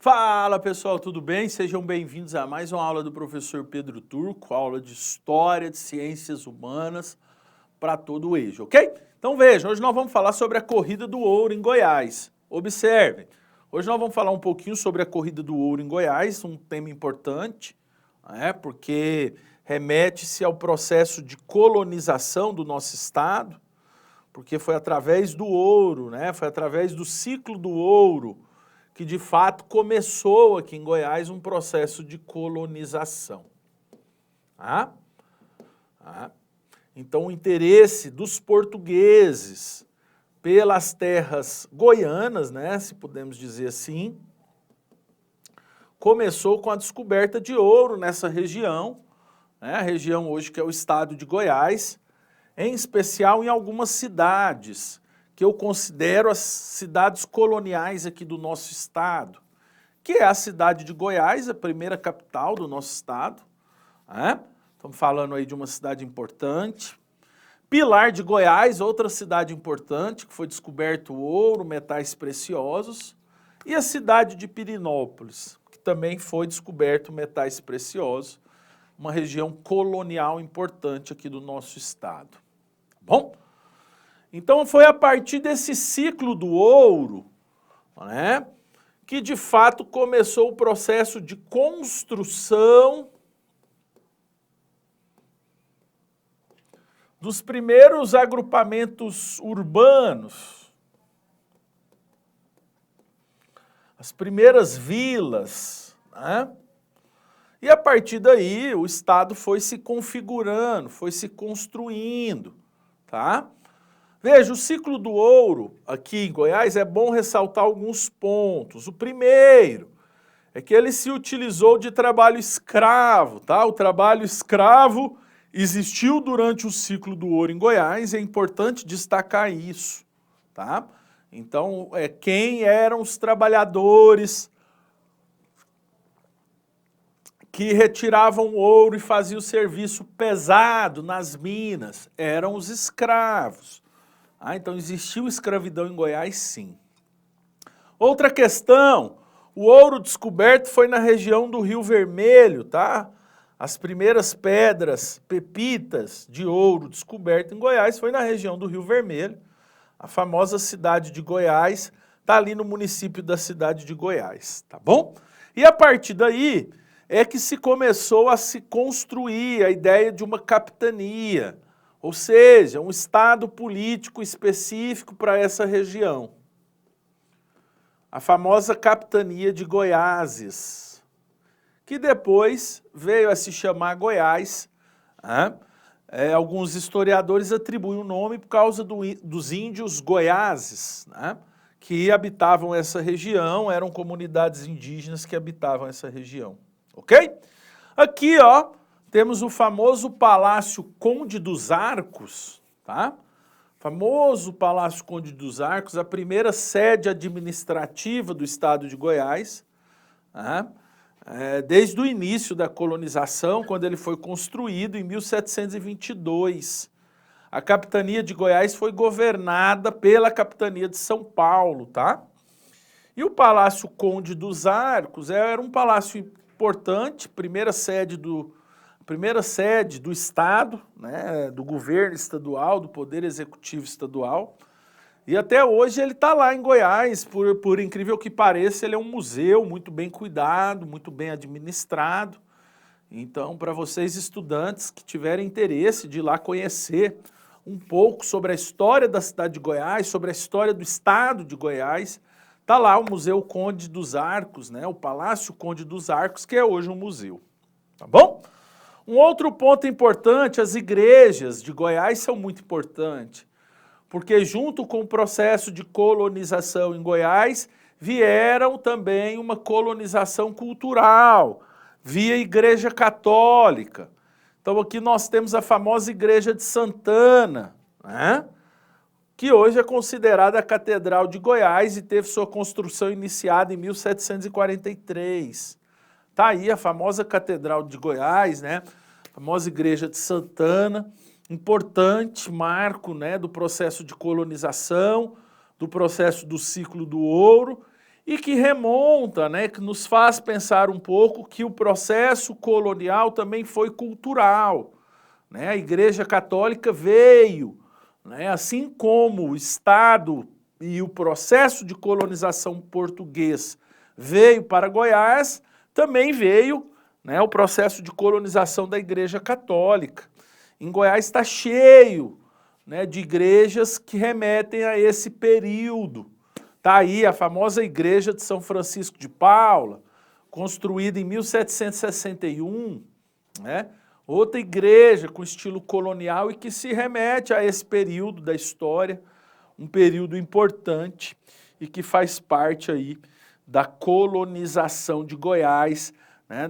Fala pessoal, tudo bem? Sejam bem-vindos a mais uma aula do professor Pedro Turco, aula de História de Ciências Humanas para todo o eixo, ok? Então vejam, hoje nós vamos falar sobre a Corrida do Ouro em Goiás. Observem, hoje nós vamos falar um pouquinho sobre a Corrida do Ouro em Goiás, um tema importante, porque remete-se ao processo de colonização do nosso estado, porque foi através do ouro, foi através do ciclo do ouro, que de fato começou aqui em Goiás um processo de colonização. Então o interesse dos portugueses pelas terras goianas, se podemos dizer assim, começou com a descoberta de ouro nessa região, a região hoje que é o estado de Goiás, em especial em algumas cidades, que eu considero as cidades coloniais aqui do nosso estado, que é a cidade de Goiás, a primeira capital do nosso estado, Estamos falando aí de uma cidade importante. Pilar de Goiás, outra cidade importante, que foi descoberto ouro, metais preciosos, e a cidade de Pirenópolis, que também foi descoberto metais preciosos, uma região colonial importante aqui do nosso estado. Bom? Então foi a partir desse ciclo do ouro, que de fato começou o processo de construção dos primeiros agrupamentos urbanos, as primeiras vilas, E a partir daí o estado foi se configurando, foi se construindo, Veja, o ciclo do ouro aqui em Goiás é bom ressaltar alguns pontos. O primeiro é que ele se utilizou de trabalho escravo, O trabalho escravo existiu durante o ciclo do ouro em Goiás, é importante destacar isso, Então, quem eram os trabalhadores que retiravam ouro e faziam o serviço pesado nas minas? Eram os escravos. Então existiu escravidão em Goiás, sim. Outra questão, o ouro descoberto foi na região do Rio Vermelho, As primeiras pedras, pepitas de ouro descoberto em Goiás foi na região do Rio Vermelho. A famosa cidade de Goiás está ali no município da cidade de Goiás, bom? E a partir daí é que se começou a se construir a ideia de uma capitania, ou seja, um estado político específico para essa região. A famosa capitania de Goiáses, que depois veio a se chamar Goiás. Alguns historiadores atribuem o nome por causa dos índios goiáses, que habitavam essa região, eram comunidades indígenas que habitavam essa região, ok? Aqui, temos o famoso Palácio Conde dos Arcos, Famoso Palácio Conde dos Arcos, a primeira sede administrativa do estado de Goiás, desde o início da colonização, quando ele foi construído em 1722. A capitania de Goiás foi governada pela capitania de São Paulo, E o Palácio Conde dos Arcos era um palácio importante, primeira sede do estado, do governo estadual, do poder executivo estadual. E até hoje ele está lá em Goiás, por incrível que pareça, ele é um museu muito bem cuidado, muito bem administrado. Então, para vocês estudantes que tiverem interesse de ir lá conhecer um pouco sobre a história da cidade de Goiás, sobre a história do estado de Goiás, está lá o Museu Conde dos Arcos, o Palácio Conde dos Arcos, que é hoje um museu, bom? Um outro ponto importante, as igrejas de Goiás são muito importantes, porque junto com o processo de colonização em Goiás, vieram também uma colonização cultural, via Igreja Católica. Então aqui nós temos a famosa Igreja de Santana, que hoje é considerada a Catedral de Goiás e teve sua construção iniciada em 1743. Está aí a famosa Catedral de Goiás, a famosa Igreja de Santana, importante marco do processo de colonização, do processo do ciclo do ouro e que remonta, né, que nos faz pensar um pouco que o processo colonial também foi cultural, né? A Igreja Católica veio, né, assim como o Estado e o processo de colonização português veio para Goiás, também veio, né, o processo de colonização da Igreja Católica. Em Goiás está cheio, né, de igrejas que remetem a esse período. Está aí a famosa igreja de São Francisco de Paula, construída em 1761, né? Outra igreja com estilo colonial e que se remete a esse período da história, um período importante e que faz parte aí da colonização de Goiás, né?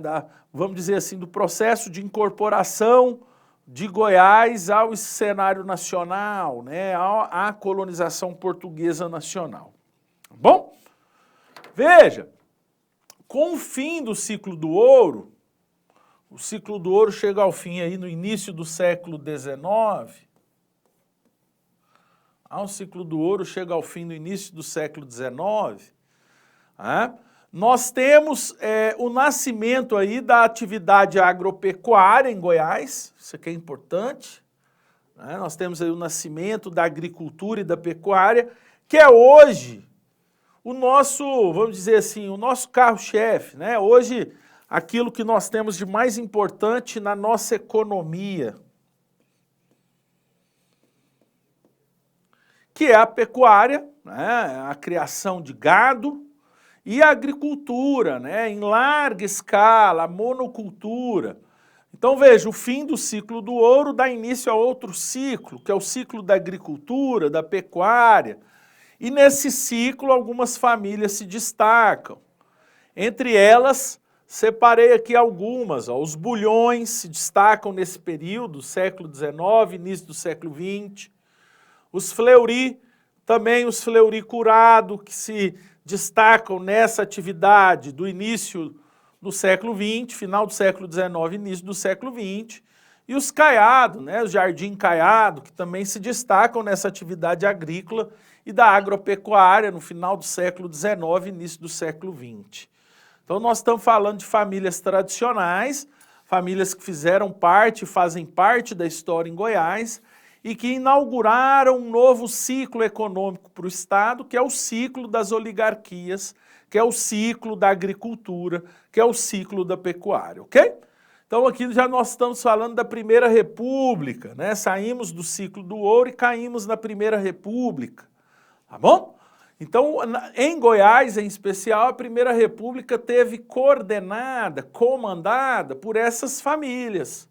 Vamos dizer assim, do processo de incorporação de Goiás ao cenário nacional, né? À colonização portuguesa nacional. Bom, veja, com o fim do ciclo do ouro, o ciclo do ouro chega ao fim aí no início do século XIX, o ciclo do ouro chega ao fim no início do século XIX, nós temos o nascimento aí da atividade agropecuária em Goiás, isso aqui é importante, né? Nós temos aí o nascimento da agricultura e da pecuária, que é hoje o nosso, vamos dizer assim, o nosso carro-chefe, né? Hoje, aquilo que nós temos de mais importante na nossa economia, que é a pecuária, né? A criação de gado e a agricultura, né? Em larga escala, a monocultura. Então veja, o fim do ciclo do ouro dá início a outro ciclo, que é o ciclo da agricultura, da pecuária. E nesse ciclo, algumas famílias se destacam. Entre elas, separei aqui algumas. Os bulhões se destacam nesse período, século XIX, início do século XX. Os Fleury, também os Fleury curado, que se destacam nessa atividade do início do século XX, final do século XIX, início do século XX. E os Caiado, né, o Jardim Caiado, que também se destacam nessa atividade agrícola e da agropecuária no final do século XIX, início do século XX. Então nós estamos falando de famílias tradicionais, famílias que fizeram parte, fazem parte da história em Goiás e que inauguraram um novo ciclo econômico para o Estado, que é o ciclo das oligarquias, que é o ciclo da agricultura, que é o ciclo da pecuária, ok? Então aqui já nós estamos falando da Primeira República, né? Saímos do ciclo do ouro e caímos na Primeira República. Tá bom? Então, em Goiás, em especial, a Primeira República teve coordenada, comandada por essas famílias,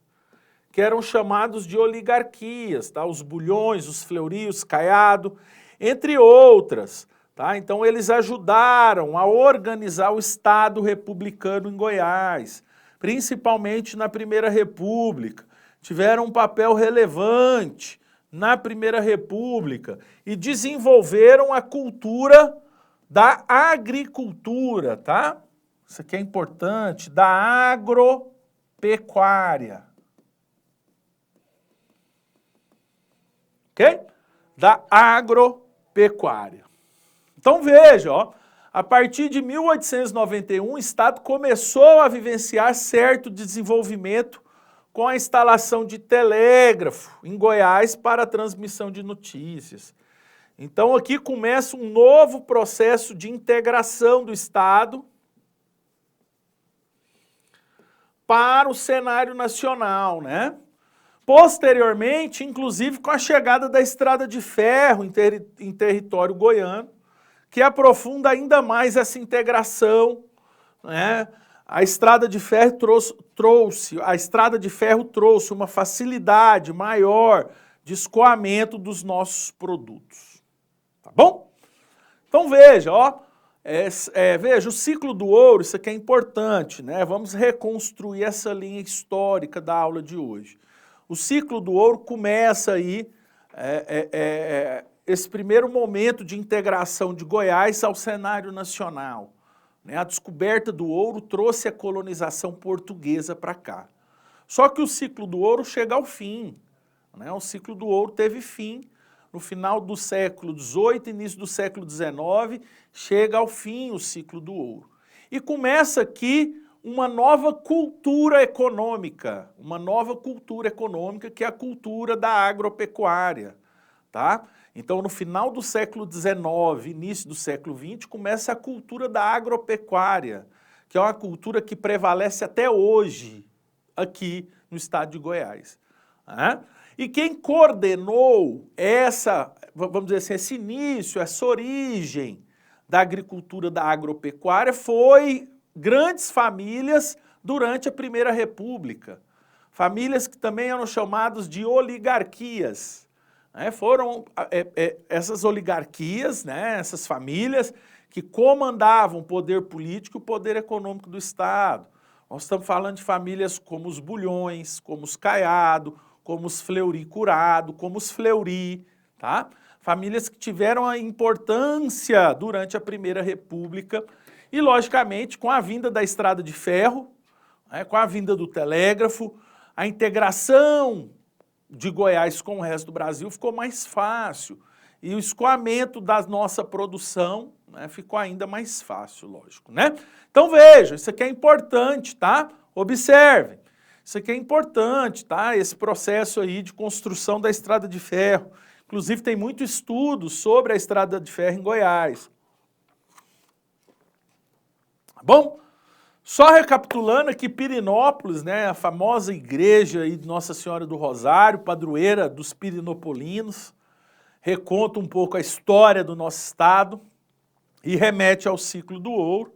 que eram chamados de oligarquias, tá? Os Bulhões, os Fleury, os Caiado, entre outras. Tá? Então, eles ajudaram a organizar o Estado republicano em Goiás, principalmente na Primeira República. Tiveram um papel relevante na Primeira República e desenvolveram a cultura da agricultura, tá? Isso aqui é importante, da agropecuária. Ok? Da agropecuária. Então veja, ó, a partir de 1891 o Estado começou a vivenciar certo desenvolvimento com a instalação de telégrafo em Goiás para a transmissão de notícias. Então aqui começa um novo processo de integração do Estado para o cenário nacional, né? Posteriormente, inclusive com a chegada da estrada de ferro em território goiano, que aprofunda ainda mais essa integração, né? A estrada de ferro trouxe uma facilidade maior de escoamento dos nossos produtos. Tá bom? Então veja, ó, veja, o ciclo do ouro, isso aqui é importante, né? Vamos reconstruir essa linha histórica da aula de hoje. O ciclo do ouro começa aí, esse primeiro momento de integração de Goiás ao cenário nacional. A descoberta do ouro trouxe a colonização portuguesa para cá. Só que o ciclo do ouro chega ao fim, né? O ciclo do ouro teve fim no final do século XVIII, início do século XIX, chega ao fim o ciclo do ouro. E começa aqui uma nova cultura econômica, que é a cultura da agropecuária, tá? Então, no final do século XIX, início do século XX, começa a cultura da agropecuária, que é uma cultura que prevalece até hoje aqui no estado de Goiás. Né? E quem coordenou vamos dizer assim, esse início, essa origem da agricultura da agropecuária foi grandes famílias durante a Primeira República. Famílias que também eram chamadas de oligarquias. Foram essas oligarquias, né, essas famílias que comandavam o poder político e o poder econômico do Estado. Nós estamos falando de famílias como os Bulhões, como os Caiado, como os Fleury Curado, como os Fleury, tá? Famílias que tiveram a importância durante a Primeira República e, logicamente, com a vinda da estrada de ferro, né, com a vinda do telégrafo, a integração de Goiás com o resto do Brasil ficou mais fácil e o escoamento da nossa produção, né, ficou ainda mais fácil, lógico, né? Então vejam, isso aqui é importante, tá? Observem, isso aqui é importante, tá? Esse processo aí de construção da estrada de ferro. Inclusive tem muito estudo sobre a estrada de ferro em Goiás. Bom, só recapitulando aqui, Pirenópolis, né, a famosa igreja aí de Nossa Senhora do Rosário, padroeira dos pirinopolinos, reconta um pouco a história do nosso estado e remete ao ciclo do ouro.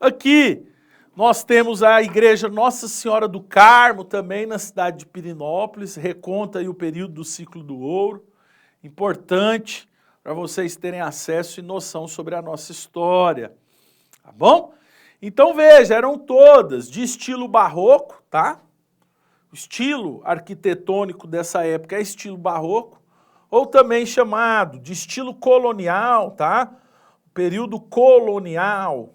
Aqui nós temos a igreja Nossa Senhora do Carmo, também na cidade de Pirenópolis, reconta aí o período do ciclo do ouro, importante para vocês terem acesso e noção sobre a nossa história, tá bom? Então veja, eram todas de estilo barroco, tá? O estilo arquitetônico dessa época é estilo barroco, ou também chamado de estilo colonial, tá? Período colonial.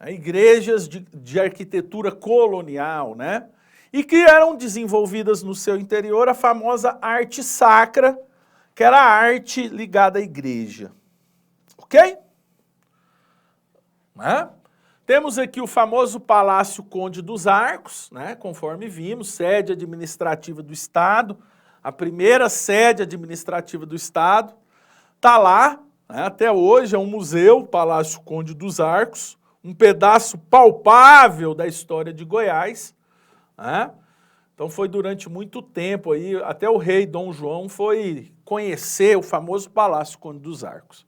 Igrejas de arquitetura colonial, né? E que eram desenvolvidas no seu interior a famosa arte sacra, que era a arte ligada à igreja. Ok? Né? Temos aqui o famoso Palácio Conde dos Arcos, né? Conforme vimos, sede administrativa do Estado, a primeira sede administrativa do Estado. Está lá, né? Até hoje é um museu, o Palácio Conde dos Arcos, um pedaço palpável da história de Goiás. Né? Então foi durante muito tempo, aí, até o rei Dom João foi conhecer o famoso Palácio Conde dos Arcos.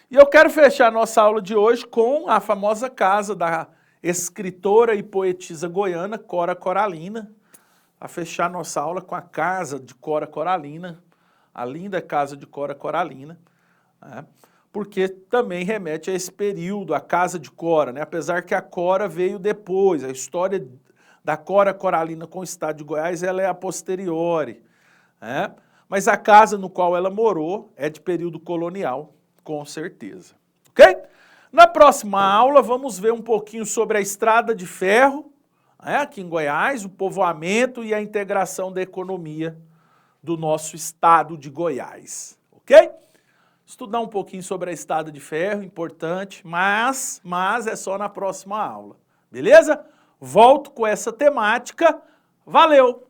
E eu quero fechar nossa aula de hoje com a famosa casa da escritora e poetisa goiana Cora Coralina, a fechar nossa aula com a casa de Cora Coralina, a linda casa de Cora Coralina, né? Porque também remete a esse período, a casa de Cora, né? Apesar que a Cora veio depois, a história da Cora Coralina com o estado de Goiás, ela é a posteriori, né? Mas a casa no qual ela morou é de período colonial, com certeza, ok? Na próxima aula vamos ver um pouquinho sobre a estrada de ferro, né, aqui em Goiás, o povoamento e a integração da economia do nosso estado de Goiás, ok? Estudar um pouquinho sobre a estrada de ferro, importante, mas é só na próxima aula, beleza? Volto com essa temática, valeu!